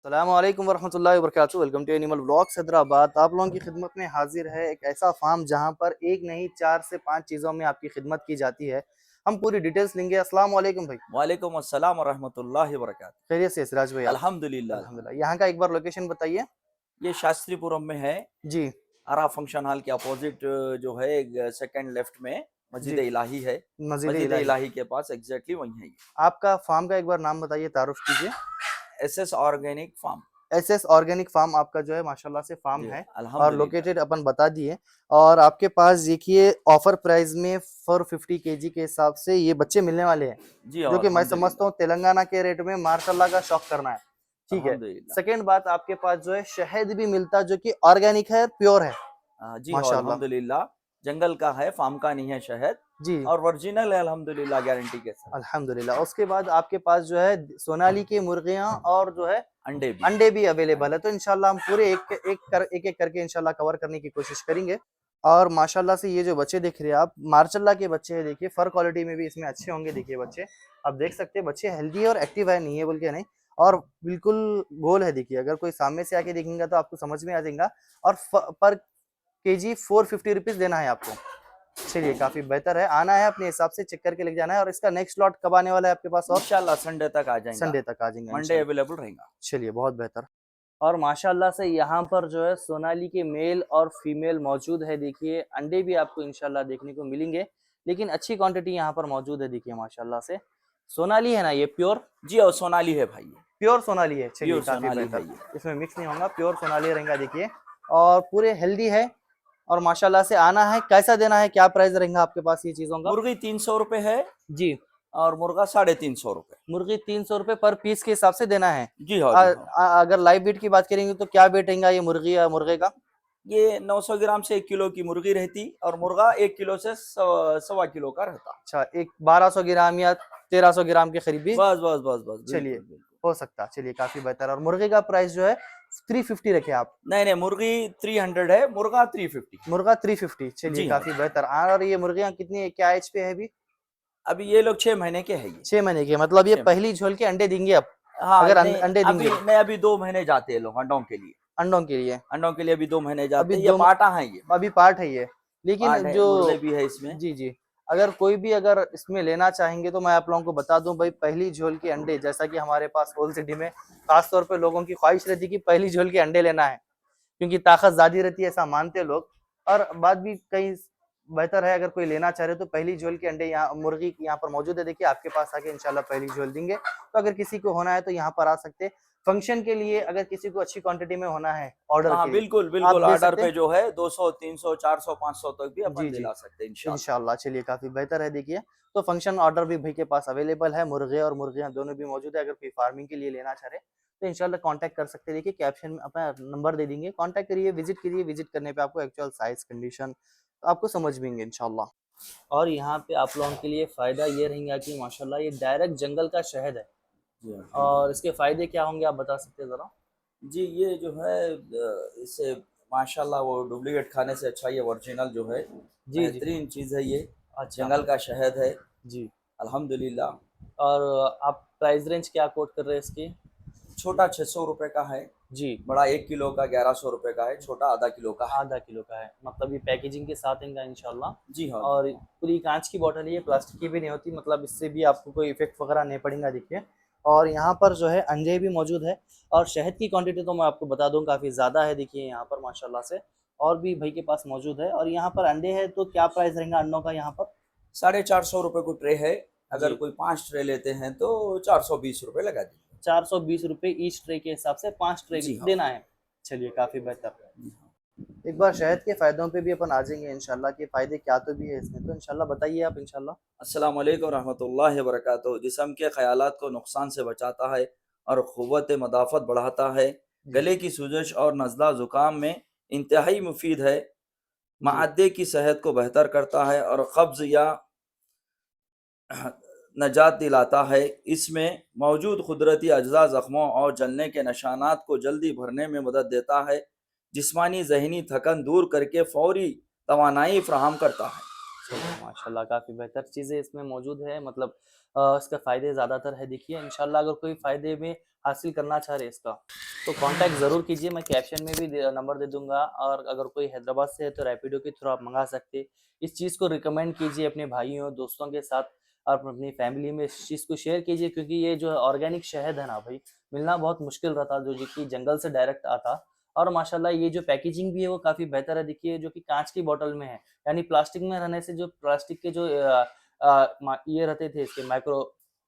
अस्सलामु अलैकुम वरहमतुल्लाहि वबरकातुहू। Welcome to animal vlogs Hyderabad. आप लोगों की खिदमत में हाजिर है एक ऐसा फार्म जहां पर एक नहीं 4 से 5 चीज़ों में आपकी खिदमत की जाती है। हम पूरी डिटेल्स लेंगे। अस्सलामु अलैकुम भाई। वालेकुम अस्सलाम व रहमतुल्लाहि व बरकातहू। खैरियत से सिराज भाई आप? अल्हम्दुलिल्लाह अल्हम्दुलिल्लाह। अल्हम्दुलिल्लाह। यहाँ का एक बार लोकेशन बताइए। ये शास्त्रीपुरम में है। जी। आरा फंक्शन हॉल के अपोजिट जो है सेकंड लेफ्ट में मस्जिद जी। इलाही है। मस्जिद मस्जिद इलाही। इलाही के पास एग्जैक्टली वही है ये। आपका फार्म का एक बार नाम बताइए, तारुफ कीजिए। SS organic farm. SS organic farm आपका जो है माशाल्लाह से फार्म जी है। और अल्हम्दुलिल्लाह। लोकेटेड अपन बता दिए। और आपके पास देखिए ऑफर प्राइस में 450 केजी के हिसाब से ये बच्चे मिलने वाले हैं, जी जो कि मैं समझता अल्हम्दुलिल्लाह। हूँ तेलंगाना के रेट में माशाल्लाह का शौक करना है। ठीक है। अल्हम्दुलिल्लाह। सेकेंड बात, आपके पास जो है शहद भी मिलता है जो कि ऑर्गेनिक है, प्योर है जी हाँ माशाल्लाह। अल्हम्दुलिल्लाह। जंगल का है, फार्म का नहीं है शहद। जी और ओरिजिनल है अल्हम्दुलिल्लाह, गारंटी के साथ। अल्हम्दुलिल्लाह। उसके बाद आपके पास जो है सोनाली की मुर्गियां और जो है अंडे भी। अंडे भी अवेलेबल है। अंडे। तो इंशाल्लाह हम पूरे एक एक करके इंशाल्लाह कवर करने की कोशिश करेंगे। और माशाल्लाह से ये जो बच्चे देख रहे हैं आप, मार्शल्लाह के बच्चे हैं। देखिए फर क्वालिटी में भी इसमें अच्छे होंगे। देखिए बच्चे आप देख सकते हैं, बच्चे हेल्दी और एक्टिव है, नहीं है बोल के नहीं। और बिल्कुल गोल है। देखिए अगर कोई सामने से आके देखेंगे तो आपको समझ में आ जाएगा। और पर केजी 450 रुपीज देना है आपको। चलिए काफी बेहतर है। आना है अपने हिसाब से चेक करके लेके जाना है। और इसका नेक्स्ट लॉट कब आने वाला है आपके पास? और इंशाल्लाह संडे तक आ जाएगा। संडे तक आ जाएगा मंडे इंशाल्लाह। अवेलेबल रहेगा। चलिए बहुत बेहतर। और माशाल्लाह से यहाँ पर जो है सोनाली के मेल और फीमेल मौजूद है। देखिए अंडे भी आपको इंशाल्लाह देखने को मिलेंगे, लेकिन अच्छी क्वांटिटी यहाँ पर मौजूद है। देखिए माशाल्लाह से सोनाली है ना, ये प्योर जी और सोनाली है भाई ये। प्योर सोनाली है। चलिए प्योर काफी सोनाली है बेहतर। ये। इसमें मिक्स नहीं होगा, प्योर सोनाली रहेगा। देखिए और पूरे हेल्दी है। और माशाल्लाह से आना है। कैसा देना है, क्या प्राइस रहेगा आपके पास ये चीजों का? मुर्गी 300 रुपए है। जी। और मुर्गा 350 रुपए। मुर्गी 300 रुपए पर पीस के हिसाब से देना है। जी हाँ जी हाँ। अगर लाइव वेट की बात करेंगे तो क्या वेट रहेगा ये मुर्गी या मुर्गे का? ये 900 ग्राम से 1 किलो की मुर्गी रहती और मुर्गा 1 किलो से सवा किलो का रहता। अच्छा, एक 1200 ग्राम या 1300 ग्राम के करीबी। बस बस बस बस चलिए बिल्कुल बिल्कुल। हो सकता है। चलिए काफी बेहतर। और मुर्गे का प्राइस जो है 350 रखे आप। नहीं नहीं, मुर्गी 300 है, मुर्गा 350। मुर्गा 350। चलिए जी हाँ काफी जी। बेहतर। और ये मुर्गियां कितनी, क्या एज पे है अभी? अभी ये लोग 6 महीने के है ये। 6 महीने के, मतलब ये 6 महीने। पहली झोल के अंडे देंगे अब? हाँ अगर नहीं, अंडे अभी देंगे नहीं, अभी 2 महीने जाते हैं लोग अंडों के लिए। अंडों के लिए। अंडों के लिए अभी 2 महीने अभी जाते हैं, ये दो, पाटा है ये। अभी पार्ट है ये। लेकिन पाट है, जो मुर्गे भी है इसमें। जी जी, अगर कोई भी अगर इसमें लेना चाहेंगे तो मैं आप लोगों को बता दूं भाई, पहली झोल के अंडे, जैसा कि हमारे पास होल सिटी में खास तौर पे लोगों की ख्वाहिश रहती है कि पहली झोल के अंडे लेना है, क्योंकि ताकत ज्यादा रहती है, ऐसा मानते हैं लोग। और बात भी कहीं बेहतर है, अगर कोई लेना चाह रहे तो पहली झोल के अंडे यहाँ मुर्गी यहाँ पर मौजूद है। देखिए आपके पास आके इंशाल्लाह पहली झोल देंगे। तो अगर किसी को होना है तो यहाँ पर आ सकते हैं। फंक्शन के लिए अगर किसी को अच्छी क्वांटिटी में होना है ऑर्डर हाँ के लिए, बिल्कुल आप बिल्कुल, दे ऑर्डर सकते पे हैं। जो है 200 300 400 500 तक भी जी अपन जी दिला सकते हैं इंशाल्लाह। इंशाल्लाह। चलिए काफी बेहतर है। देखिए तो फंक्शन ऑर्डर भी भाई के पास अवेलेबल है। मुर्गे और मुर्गियां दोनों भी मौजूद है। अगर कोई फार्मिंग के लिए लेना चाह रहे तो इंशाल्लाह कांटेक्ट कर सकते हैं। देखिए कैप्शन में अपना नंबर दे देंगे, कांटेक्ट करिए, विजिट करिए। विजिट करने पे आपको एक्चुअल साइज कंडीशन आपको समझ में आएंगे इंशाल्लाह। और यहाँ पे आप लोगों के लिए फ़ायदा ये रहेगा कि माशाल्लाह ये डायरेक्ट जंगल का शहद है। जी और अल्हम्दुलिल्लाह। इसके फ़ायदे क्या होंगे आप बता सकते हैं ज़रा? जी ये जो है इससे माशाल्लाह वो डुप्लीकेट खाने से अच्छा ये ओरिजिनल जो है जी जी। बेहतरीन चीज़ है ये। अच्छा। जंगल का शहद है जी। अल्हम्दुलिल्लाह। और आप प्राइस रेंज क्या कोट कर रहे हैं इसकी? छोटा 600 रुपए का है। जी। बड़ा 1 किलो का 1100 रुपए का है, छोटा आधा किलो का है। आधा किलो का है, मतलब ये पैकेजिंग के साथ आएगा इंशाल्लाह। जी हाँ जी और हाँ। पूरी कांच की बोतल है, ये प्लास्टिक की भी नहीं होती, मतलब इससे भी आपको कोई इफेक्ट वगैरह नहीं पड़ेगा। देखिए और यहाँ पर जो है अंडे भी मौजूद है। और शहद की क्वांटिटी तो मैं आपको बता दूं काफ़ी ज़्यादा है। देखिए यहाँ पर माशाल्लाह से और भी भाई के पास मौजूद है। और यहाँ पर अंडे है तो क्या प्राइस रहेगा अंडों का यहाँ पर? 450 रुपए को ट्रे है। अगर जी। कोई 5 ट्रे लेते हैं तो 420 रुपए लगा दीजिए। 420 रुपये ईच ट्रे के हिसाब से 5 ट्रे जी हाँ। देना है। चलिए काफ़ी बेहतर। जी हाँ। एक बार शहद के फ़ायदों पे भी अपन आ जाएंगे इंशाल्लाह, कि फ़ायदे क्या तो भी है इसमें, तो इंशाल्लाह बताइए आप इंशाल्लाह। अस्सलाम वालेकुम रहमतुल्लाहि व बरकातहू। जिस्म के ख़यालात को नुकसान से बचाता है और क़ुव्वत मदाफ़त बढ़ाता है। जी गले की सूजश और नज़ला ज़ुकाम में इंतहाई मुफीद है। जी मादे की सेहत को बेहतर करता है और कब्ज़ या नजात दिलाता है। इसमें मौजूद कुदरती अज्जा ज़ख्मों और जलने के निशानात को जल्दी भरने में मदद देता है। जिस्मानी ज़हनी थकन दूर करके फ़ौरी तवानाई फ़राहम करता है। चलिए माशाल्लाह काफ़ी बेहतर चीज़ें इसमें मौजूद है। मतलब इसका फ़ायदे ज़्यादातर है। देखिए इंशाल्लाह अगर कोई फ़ायदे में हासिल करना चाह रहे हैं इसका, तो कांटेक्ट ज़रूर कीजिए। मैं कैप्शन में भी नंबर दे दूंगा, और अगर कोई हैदराबाद से है तो रैपिडो के थ्रू आप मंगा सकते हैं। इस चीज़ को रिकमेंड कीजिए अपने भाइयों दोस्तों के साथ, और अपनी फैमिली में इस चीज़ को शेयर कीजिए, क्योंकि ये जो ऑर्गेनिक शहद है ना भाई, मिलना बहुत मुश्किल रहता, जो कि जंगल से डायरेक्ट आता। और माशाल्लाह ये जो पैकेजिंग भी है वो काफ़ी बेहतर है, देखिए जो कि कांच की बोतल में है, यानी प्लास्टिक में रहने से जो प्लास्टिक के जो ये रहते थे इसके माइक्रो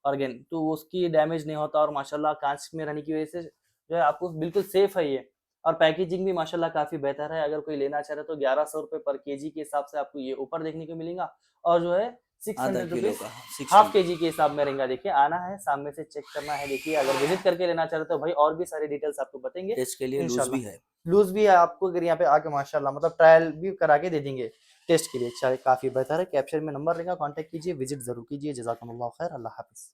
ऑर्गेन, तो उसकी डैमेज नहीं होता, और माशाल्लाह कांच में रहने की वजह से जो है आपको बिल्कुल सेफ है ये। और पैकेजिंग भी माशाल्लाह काफ़ी बेहतर है। अगर कोई लेना चाह रहा है तो 1100 रुपए पर केजी के हिसाब से आपको ये ऊपर देखने को मिलेगा, और जो है आधा 600 किलो रुपीज़ का हाफ 600। केजी के हिसाब में रहेगा। देखिए आना है, सामने से चेक करना है। देखिए अगर विजिट करके लेना चाह रहे हो तो भाई और भी सारी डिटेल्स आपको बताएंगे टेस्ट के लिए लूज भी इंशाल्लाह। है। लूज़ भी है आपको, अगर यहाँ पे आके माशाल्लाह मतलब ट्रायल भी करा के दे देंगे टेस्ट के लिए। अच्छा काफ़ी बेहतर है। कैप्शन में नंबर रहेगा, कॉन्टैक्ट कीजिए, विजिट ज़रूर कीजिए। जज़ाकमुल्लाह खैर, अल्लाह हाफ़िज़।